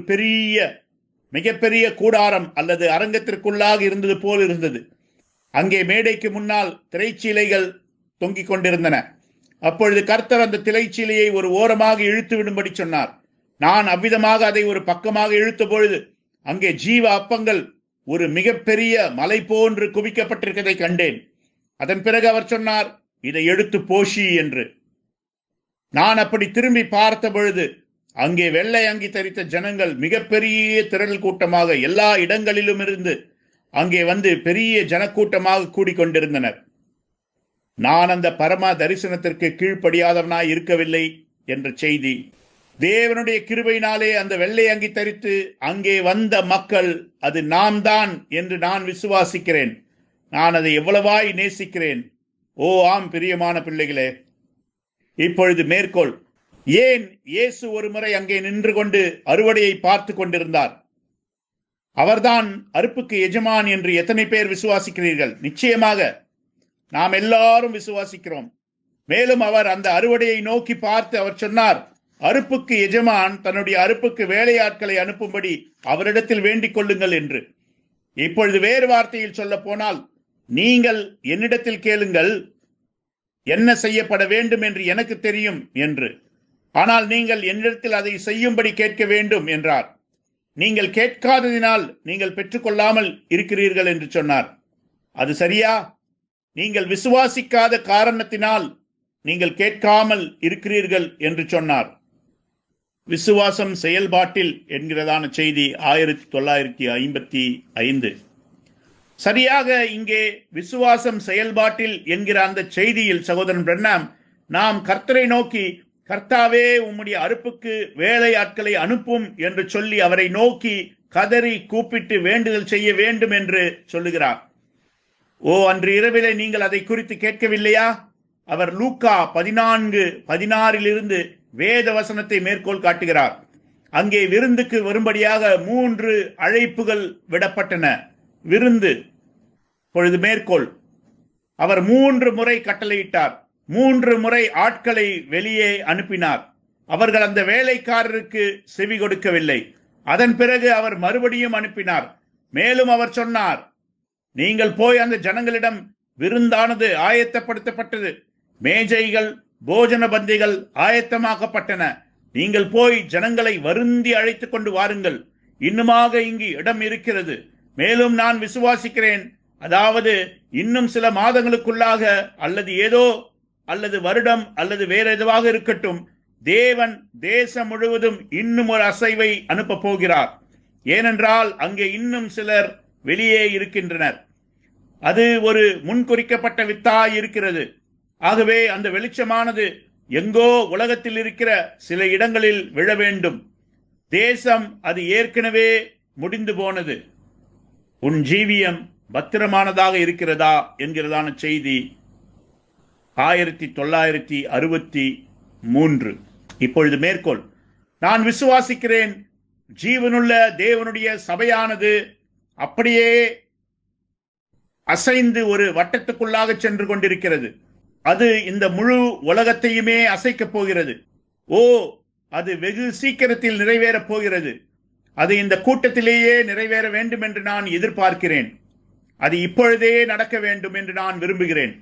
மிகப்பெரிய கூடாரம் அல்லது அரங்கத்திற்குள்ளாக இருந்தது போல் இருந்தது. அங்கே மேடைக்கு முன்னால் திரைச்சீலைகள் தொங்கிக் கொண்டிருந்தன. அப்பொழுது கர்த்தர் அந்த திரைச்சீலையை ஒரு ஓரமாக இழுத்து விடும்படி சொன்னார். நான் அவ்விதமாக அதை ஒரு பக்கமாக இழுத்த பொழுது அங்கே ஜீவ அப்பங்கள் ஒரு மிகப்பெரிய மலை போன்று குவிக்கப்பட்டிருக்கதை கண்டேன். அதன் பிறகு அவர் சொன்னார், இதை எடுத்து போஷி என்று. நான் அப்படி திரும்பி பார்த்த பொழுது அங்கே வெள்ளை அங்கி தரித்த ஜனங்கள் மிகப்பெரிய திரள் கூட்டமாக எல்லா இடங்களிலும் இருந்து அங்கே வந்து பெரிய ஜனக்கூட்டமாக கூடிக்கொண்டிருந்தனர். நான் அந்த பரம தரிசனத்திற்கு கீழ்ப்படியாதவனாய் இருக்கவில்லை என்ற செய்தி, தேவனுடைய கிருபையினாலே அந்த வெள்ளை அங்கி தரித்து அங்கே வந்த மக்கள் அது நாம் தான் என்று நான் விசுவாசிக்கிறேன். நான் அதை எவ்வளவாய் நேசிக்கிறேன். ஓ ஆம் பிரியமான பிள்ளைகளே. இப்பொழுது மேற்கோள். ஏன் இயேசு ஒரு முறை அங்கே நின்று கொண்டு அறுவடையை பார்த்து கொண்டிருந்தார்? அவர்தான் அறுப்புக்கு எஜமான் என்று எத்தனை பேர் விசுவாசிக்கிறீர்கள்? நிச்சயமாக நாம் எல்லாரும் விசுவாசிக்கிறோம். மேலும் அவர் அந்த அறுவடையை நோக்கி பார்த்து அவர் சொன்னார், அறுப்புக்கு எஜமான் தன்னுடைய அறுப்புக்கு வேலையாட்களை அனுப்பும்படி அவரிடத்தில் வேண்டிக் கொள்ளுங்கள் என்று. இப்பொழுது வேறு வார்த்தையில் சொல்ல போனால், நீங்கள் என்னிடத்தில் கேளுங்கள், என்ன செய்யப்பட வேண்டும் என்று எனக்கு தெரியும் என்று. ஆனால் நீங்கள் என்னிடத்தில் அதை செய்யும்படி கேட்க வேண்டும் என்றார். நீங்கள் கேட்காததினால் நீங்கள் பெற்றுக்கொள்ளாமல் இருக்கிறீர்கள் என்று சொன்னார். அது சரியா? நீங்கள் விசுவாசிக்காத காரணத்தினால் நீங்கள் கேட்காமல் இருக்கிறீர்கள் என்று சொன்னார். விசுவாசம் செயல்பாட்டில் என்கிறதான செய்தி 1955. சரியாக இங்கே விசுவாசம் செயல்பாட்டில் என்கிற அந்த செய்தியில் சகோதரன் பிரண்ணாம், நாம் கர்த்தரை நோக்கி, கர்த்தாவே உம்முடைய அறுப்புக்கு வேலையாட்களை அனுப்பும் என்று சொல்லி அவரை நோக்கி கதறி கூப்பிட்டு வேண்டுதல் செய்ய வேண்டும் என்று சொல்லுகிறார். ஓ, அன்று இரவிலே நீங்கள் அதை குறித்து கேட்கவில்லையா? அவர் லூக்கா 14:16 வேத வசனத்தை மேற்கோள் காட்டுகிறார். அங்கே விருந்துக்கு வரும்படியாக 3 அழைப்புகள் விடப்பட்டன. விருந்து. பொழுது மேற்கோள். அவர் 3 முறை கட்டளையிட்டார். 3 முறை ஆட்களை வெளியே அனுப்பினார். அவர்கள் அந்த வேலைக்காரருக்கு செவி கொடுக்கவில்லை. அதன் பிறகு அவர் மறுபடியும் அனுப்பினார். மேலும் அவர் சொன்னார், நீங்கள் போய் அந்த ஜனங்களிடம், விருந்தானது ஆயத்தப்படுத்தப்பட்டது, மேஜைகள் போஜன பந்திகள் ஆயத்தமாக்கப்பட்டன, நீங்கள் போய் ஜனங்களை வருந்தி அழைத்துக் கொண்டு வாருங்கள், இன்னுமாக இங்கு இடம் இருக்கிறது. மேலும் நான் விசுவாசிக்கிறேன், அதாவது இன்னும் சில மாதங்களுக்குள்ளாக அல்லது வருடம் அல்லது வேற எதுவாக இருக்கட்டும், தேவன் தேசம் முழுவதும் இன்னும் ஒரு அசைவை அனுப்ப போகிறார். ஏனென்றால் அங்கே இன்னும் சிலர் வெளியே இருக்கின்றனர். அது ஒரு முன்குறிக்கப்பட்ட வித்தாய் இருக்கிறது. ஆகவே அந்த வெளிச்சமானது எங்கோ உலகத்தில் இருக்கிற சில இடங்களில் விழ வேண்டும். தேசம் அது ஏற்கனவே முடிந்து போனது. உன் ஜீவியம் பத்திரமானதாக இருக்கிறதா என்கிறதான செய்தி 1963. இப்பொழுது மேற்கோள். நான் விசுவாசிக்கிறேன், ஜீவனுள்ள தேவனுடைய சபையானது அப்படியே அசைந்து ஒரு வட்டத்துக்குள்ளாக சென்று கொண்டிருக்கிறது. அது இந்த முழு உலகத்தையுமே அசைக்கப் போகிறது. ஓ, அது வெகு சீக்கிரத்தில் நிறைவேறப் போகிறது. அது இந்த கூட்டத்திலேயே நிறைவேற வேண்டும் என்று நான் எதிர்பார்க்கிறேன். அது இப்பொழுதே நடக்க வேண்டும் என்று நான் விரும்புகிறேன்.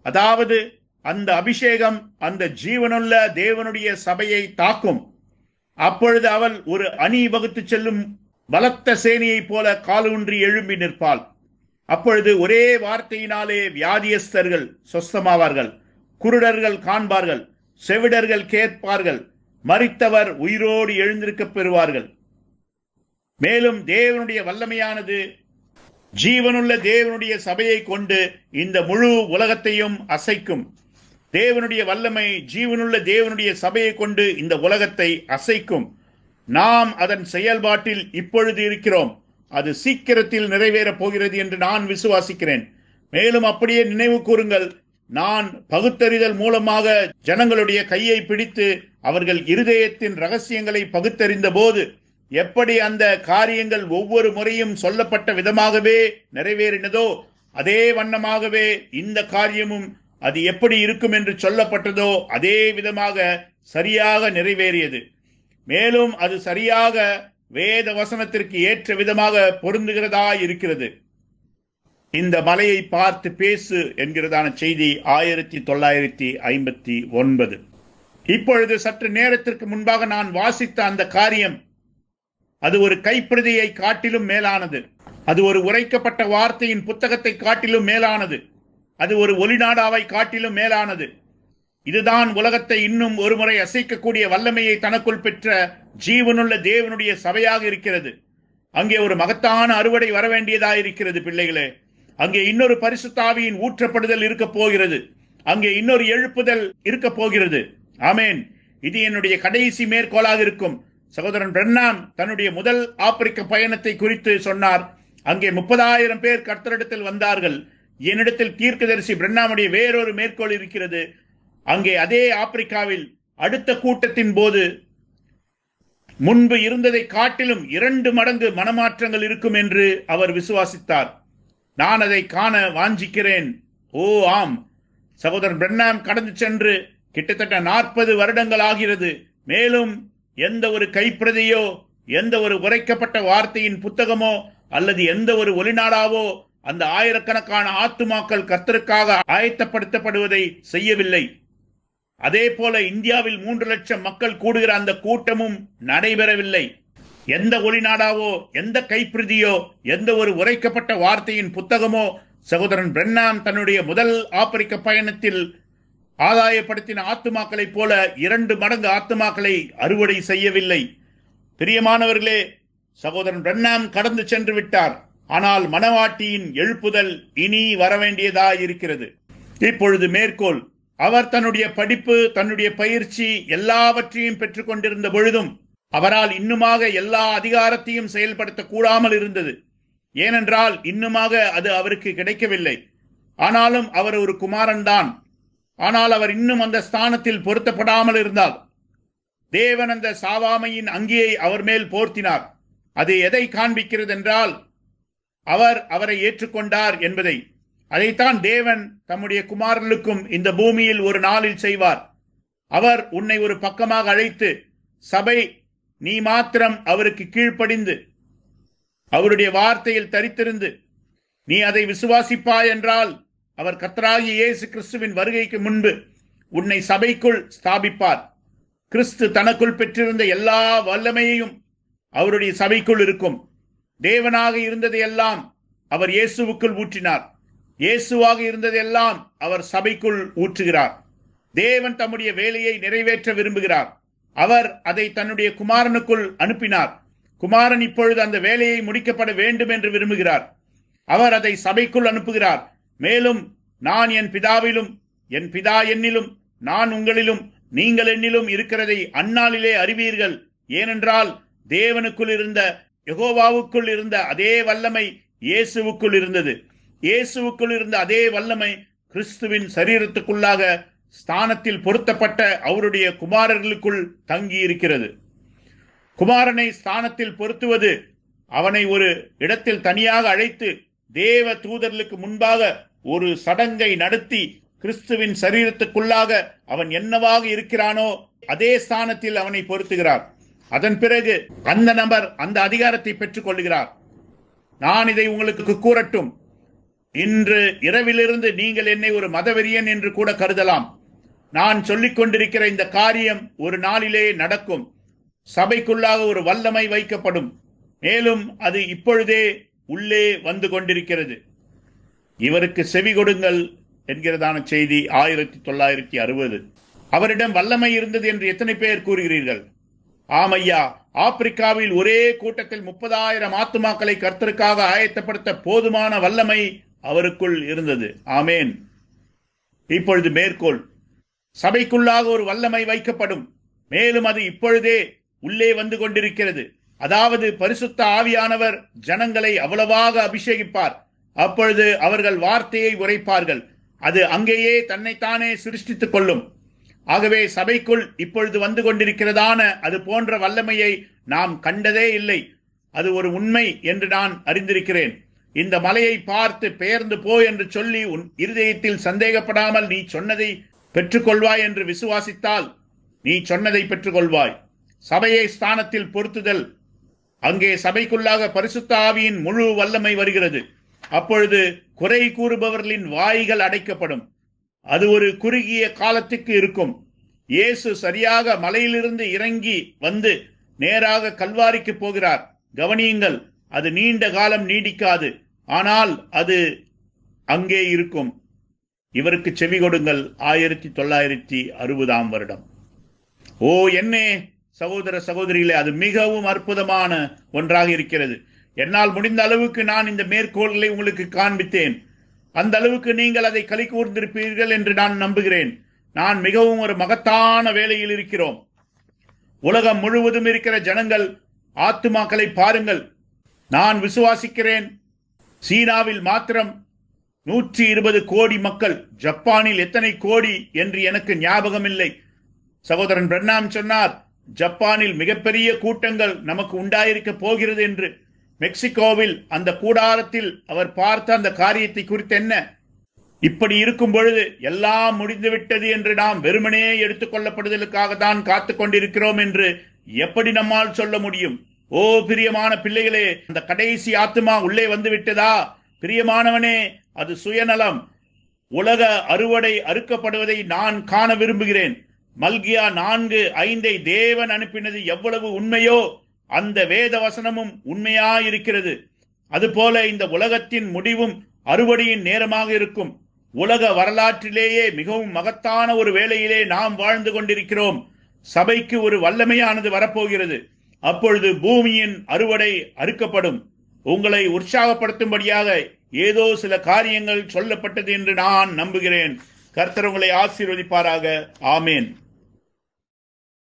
அதாவது அந்த அபிஷேகம் அந்த ஜீவனுள்ள தேவனுடைய சபையை தாக்கும். அப்பொழுது அவள் ஒரு அணி வகுத்து செல்லும் பலத்த சேனையைப் போல காலூன்றி எழும்பி நிற்பாள். அப்பொழுது ஒரே வார்த்தையினாலே வியாதியஸ்தர்கள் சொஸ்தமாவார்கள், குருடர்கள் காண்பார்கள், செவிடர்கள் கேட்பார்கள், மரித்தவர் உயிரோடு எழுந்திருக்க பெறுவார்கள். மேலும் தேவனுடைய வல்லமையானது ஜீவனுள்ள தேவனுடைய சபையை கொண்டு இந்த முழு உலகத்தையும் அசைக்கும். தேவனுடைய வல்லமை ஜீவனுள்ள தேவனுடைய சபையை கொண்டு இந்த உலகத்தை அசைக்கும். நாம் அதன் செயல்பாட்டில் இப்பொழுது இருக்கிறோம். அது சீக்கிரத்தில் நிறைவேறப் போகிறது என்று நான் விசுவாசிக்கிறேன். மேலும் அப்படியே நினைவு கூறுங்கள், நான் பகுத்தறிதல் மூலமாக ஜனங்களுடைய கையை பிடித்து அவர்கள் இருதயத்தின் ரகசியங்களை பகுத்தறிந்த போது எப்படி அந்த காரியங்கள் ஒவ்வொரு முறையும் சொல்லப்பட்ட விதமாகவே நிறைவேறினதோ அதே வண்ணமாகவே இந்த காரியமும் அது எப்படி இருக்கும் என்று சொல்லப்பட்டதோ அதே விதமாக சரியாக நிறைவேறியது. மேலும் அது சரியாக வேத வசனத்திற்கு ஏற்ற விதமாக பொருந்துகிறதா இருக்கிறது. இந்த மலையை பார்த்து பேசு என்கிறதான செய்தி 1959. இப்பொழுது சற்று நேரத்திற்கு முன்பாக நான் வாசித்த அந்த காரியம் அது ஒரு கைப்பிரதியை காட்டிலும் மேலானது. அது ஒரு உரைக்கப்பட்ட வார்த்தையின் புத்தகத்தை காட்டிலும் மேலானது. அது ஒரு ஒலிநாடாவை காட்டிலும் மேலானது. இதுதான் உலகத்தை இன்னும் ஒருமுறை அசைக்கக்கூடிய வல்லமையை தனக்குள் பெற்ற ஜீவனுள்ள தேவனுடைய சபையாக இருக்கிறது. அங்கே ஒரு மகத்தான அறுவடை வரவேண்டியதாக இருக்கிறது பிள்ளைகளே. அங்கே இன்னொரு பரிசுத்த ஆவியின் ஊற்றப்படுதல் இருக்க போகிறது. அங்கே இன்னொரு எழுப்புதல் இருக்க போகிறது. ஆமேன். இது என்னுடைய கடைசி மேற்கோளாக இருக்கும். சகோதரன் பிரண்ணாம் தன்னுடைய முதல் ஆப்பிரிக்க பயணத்தை குறித்து சொன்னார். அங்கே 30,000 பேர் கர்த்தரிடத்தில் வந்தார்கள். என்னிடத்தில் தீர்க்கதரிசி பிரண்ணாமுடைய வேறொரு மேற்கோள் இருக்கிறது. அங்கே அதே ஆப்பிரிக்காவில் அடுத்த கூட்டத்தின் போது முன்பு இருந்ததை காட்டிலும் 2 மடங்கு மனமாற்றங்கள் இருக்கும் என்று அவர் விசுவாசித்தார். நான் அதை காண வாஞ்சிக்கிறேன். ஓ ஆம், சகோதரன் பிரண்ணாம் கடந்து சென்று கிட்டத்தட்ட 40 வருடங்கள் ஆகிறது. மேலும் எந்த ஒரு கைப்பிரதியோ, எந்த ஒரு உரைக்கப்பட்ட வார்த்தையின் புத்தகமோ அல்லது எந்த ஒரு ஒலிநாடாவோ அந்த ஆயிரக்கணக்கான ஆத்துமாக்கள் கர்த்தருக்காக ஆயத்தப்படுத்தப்படுவதை செய்யவில்லை. அதே போல இந்தியாவில் 3 லட்சம் மக்கள் கூடுகிற அந்த கூட்டமும் நடைபெறவில்லை. எந்த ஒலிநாடாவோ, எந்த கைப்பிரதியோ, எந்த ஒரு உரைக்கப்பட்ட வார்த்தையின் புத்தகமோ சகோதரன் பிரண்ணாம் தன்னுடைய முதல் ஆப்பிரிக்க பயணத்தில் ஆதாயப்படுத்தின ஆத்துமாக்களைப் போல 2 மடங்கு ஆத்துமாக்களை அறுவடை செய்யவில்லை. பிரியமானவர்களே, சகோதரன் பிரண்ணாம் கடந்து சென்று விட்டார். ஆனால் மணவாட்டியின் எழுப்புதல் இனி வரவேண்டியதாய் இருக்கிறது. இப்பொழுது மேற்கோள். அவர் தன்னுடைய படிப்பு, தன்னுடைய பயிற்சி எல்லாவற்றையும் பெற்றுக் கொண்டிருந்த பொழுதும் அவரால் இன்னுமாக எல்லா அதிகாரத்தையும் செயல்படுத்த கூடாமல் இருந்தது. ஏனென்றால் இன்னுமாக அது அவருக்கு கிடைக்கவில்லை. ஆனாலும் அவர் ஒரு குமாரன் தான். ஆனால் அவர் இன்னும் அந்த ஸ்தானத்தில் பொருத்தப்படாமல் இருந்தால் தேவன் அந்த சாவாமையின் அங்கியை அவர் மேல் போர்த்தினார். அது எதை காண்பிக்கிறது என்றால் அவர் அவரை ஏற்றுக்கொண்டார் என்பதை. அதைத்தான் தேவன் தம்முடைய குமாரர்களுக்கும் இந்த பூமியில் ஒரு நாளில் செய்வார். அவர் உன்னை ஒரு பக்கமாக அழைத்து, சபை நீ மாத்திரம் அவருக்கு கீழ்ப்படிந்து அவருடைய வார்த்தையில் தரித்திருந்து நீ அதை விசுவாசிப்பாய் என்றால் அவர் கர்த்தராகிய இயேசு கிறிஸ்துவின் வருகைக்கு முன்பு உன்னை சபைக்குள் ஸ்தாபிப்பார். கிறிஸ்து தனக்குள் பெற்றிருந்த எல்லா வல்லமையையும் அவருடைய சபைக்குள் இருக்கும். தேவனாக இருந்ததையெல்லாம் அவர் இயேசுவுக்குள் ஊற்றினார். இயேசுவாக இருந்ததெல்லாம் அவர் சபைக்குள் ஊற்றுகிறார். தேவன் தம்முடைய வேலையை நிறைவேற்ற விரும்புகிறார். அவர் அதை தன்னுடைய குமாரனுக்குள் அனுப்பினார். குமாரன் இப்பொழுது அந்த வேலையை முடிக்கப்பட வேண்டும் என்று விரும்புகிறார். அவர் அதை சபைக்குள் அனுப்புகிறார். மேலும் நான் என் பிதாவிலும் என் பிதா என்னிலும் நான் உங்களிலும் நீங்கள் என்னிலும் இருக்கிறதை அந்நாளிலே அறிவீர்கள். ஏனென்றால் தேவனுக்குள் இருந்த யெகோவாவுக்குள் இருந்த அதே வல்லமை இயேசுவுக்குள் இருந்தது. இயேசுவுக்குள் இருந்த அதே வல்லமை கிறிஸ்துவின் சரீரத்துக்குள்ளாக ஸ்தானத்தில் பொருத்தப்பட்ட அவருடைய குமாரர்களுக்குள் தங்கி இருக்கிறது. குமாரனை ஸ்தானத்தில் பொருத்துவது அவனை ஒரு இடத்தில் தனியாக அழைத்து தேவ தூதர்களுக்கு முன்பாக ஒரு சடங்கை நடத்தி கிறிஸ்துவின் சரீரத்துக்குள்ளாக அவன் என்னவாக இருக்கிறானோ அதே ஸ்தானத்தில் அவனை பொருத்துகிறார். அதன் பிறகு அந்த நபர் அந்த அதிகாரத்தை பெற்றுக் கொள்கிறார். நான் இதை உங்களுக்கு கூறட்டும். இன்று இரவிலிருந்து நீங்கள் என்னை ஒரு மதவெறியன் என்று கூட கருதலாம். நான் சொல்லிக் கொண்டிருக்கிற இந்த காரியம் ஒரு நாளிலே நடக்கும். சபைக்குள்ளாக ஒரு வல்லமை வைக்கப்படும். மேலும் அது இப்பொழுதே உள்ளே வந்து கொண்டிருக்கிறது. இவருக்கு செவி கொடுங்கள் என்கிறதான செய்தி 1960. அவரிடம் வல்லமை இருந்தது என்று எத்தனை பேர் கூறுகிறீர்கள்? ஆமையா, ஆப்பிரிக்காவில் ஒரே கூட்டத்தில் 30,000 ஆத்துமாக்களை கர்த்தருக்காக ஆயத்தப்படுத்த போதுமான வல்லமை அவருக்குள் இருந்தது. ஆமேன். இப்பொழுது மேற்கோள்: சபைக்குள்ளாக ஒரு வல்லமை வைக்கப்படும், மேலும் அது இப்பொழுதே உள்ளே வந்து கொண்டிருக்கிறது. அதாவது பரிசுத்த ஆவியானவர் ஜனங்களை அவ்வளவாக அபிஷேகிப்பார். அப்பொழுது அவர்கள் வார்த்தையை உரைப்பார்கள். அது அங்கேயே தன்னைத்தானே சிருஷ்டித்துக் கொள்ளும். ஆகவே சபைக்குள் இப்பொழுது வந்து கொண்டிருக்கிறதான அது போன்ற வல்லமையை நாம் கண்டதே இல்லை. அது ஒரு உண்மை என்று நான் அறிந்திருக்கிறேன். இந்த மலையை பார்த்து பெயர்ந்து போ என்று சொல்லி உன் இருதயத்தில் சந்தேகப்படாமல் நீ சொன்னதை பெற்றுக்கொள்வாய் என்று விசுவாசித்தால் நீ சொன்னதை பெற்றுக்கொள்வாய். சபையை ஸ்தானத்தில் பொருத்துதல். அங்கே சபைக்குள்ளாக பரிசுத்த ஆவியின் முழு வல்லமை வருகிறது. அப்பொழுது குறை கூறுபவர்களின் வாய்கள் அடைக்கப்படும். அது ஒரு குறுகிய காலத்துக்கு இருக்கும். இயேசு சரியாக மலையிலிருந்து இறங்கி வந்து நேராக கல்வாரிக்கு போகிறார். கவனியுங்கள், அது நீண்ட காலம் நீடிக்காது, ஆனால் அது அங்கே இருக்கும். இவருக்கு செவி கொடுங்கள். 1960 வருடம். ஓ என்னே சகோதர சகோதரிகளே, அது மிகவும் அற்புதமான ஒன்றாக இருக்கிறது. என்னால் முடிந்த அளவுக்கு நான் இந்த மேற்கோள்களை உங்களுக்கு காண்பித்தேன். அந்த அளவுக்கு நீங்கள் அதை களி கூர்ந்திருப்பீர்கள் என்று நான் நம்புகிறேன். நான் மிகவும் ஒரு மகத்தான வேலையில் இருக்கிறோம். உலகம் முழுவதும் இருக்கிற ஜனங்கள் ஆத்துமாக்களை பாருங்கள். நான் விசுவாசிக்கிறேன் சீனாவில் மாத்திரம் 120 கோடி மக்கள். ஜப்பானில் எத்தனை கோடி என்று எனக்கு ஞாபகம் இல்லை. சகோதரன் பிரண்ணாம் சொன்னார், ஜப்பானில் மிகப்பெரிய கூட்டங்கள் நமக்கு உண்டாயிருக்க போகிறது என்று. மெக்சிகோவில் அந்த கூடாரத்தில் அவர் பார்த்த அந்த காரியத்தை குறித்து என்ன? இப்படி இருக்கும் பொழுது எல்லாம் முடிந்துவிட்டது என்று நாம் வெறுமனே எடுத்துக் கொள்ளப்படுதலுக்காக தான் காத்து கொண்டிருக்கிறோம் என்று எப்படி நம்மால் சொல்ல முடியும்? ஓ பிரியமான பிள்ளைகளே, அந்த கடைசி ஆத்துமா உள்ளே வந்து விட்டதா? பிரியமானவனே, அது சுயநலம். உலக அறுவடை அறுக்கப்படுவதை நான் காண விரும்புகிறேன். மல்கியா 4:5 தேவன் அனுப்பினது எவ்வளவு உண்மையோ அந்த வேத வசனமும் உண்மையாயிருக்கிறது. அதுபோல இந்த உலகத்தின் முடிவும் அறுவடையின் நேரமாக இருக்கும். உலக வரலாற்றிலேயே மிகவும் மகத்தான ஒரு வேளையிலே நாம் வாழ்ந்து கொண்டிருக்கிறோம். சபைக்கு ஒரு வல்லமையானது வரப்போகிறது. அப்பொழுது பூமியின் அறுவடை அறுக்கப்படும். உங்களை உற்சாகப்படுத்தும்படியாக ஏதோ சில காரியங்கள் சொல்லப்பட்டது என்று நான் நம்புகிறேன். கர்த்தர் உங்களை ஆசீர்வதிப்பாராக. ஆமேன்.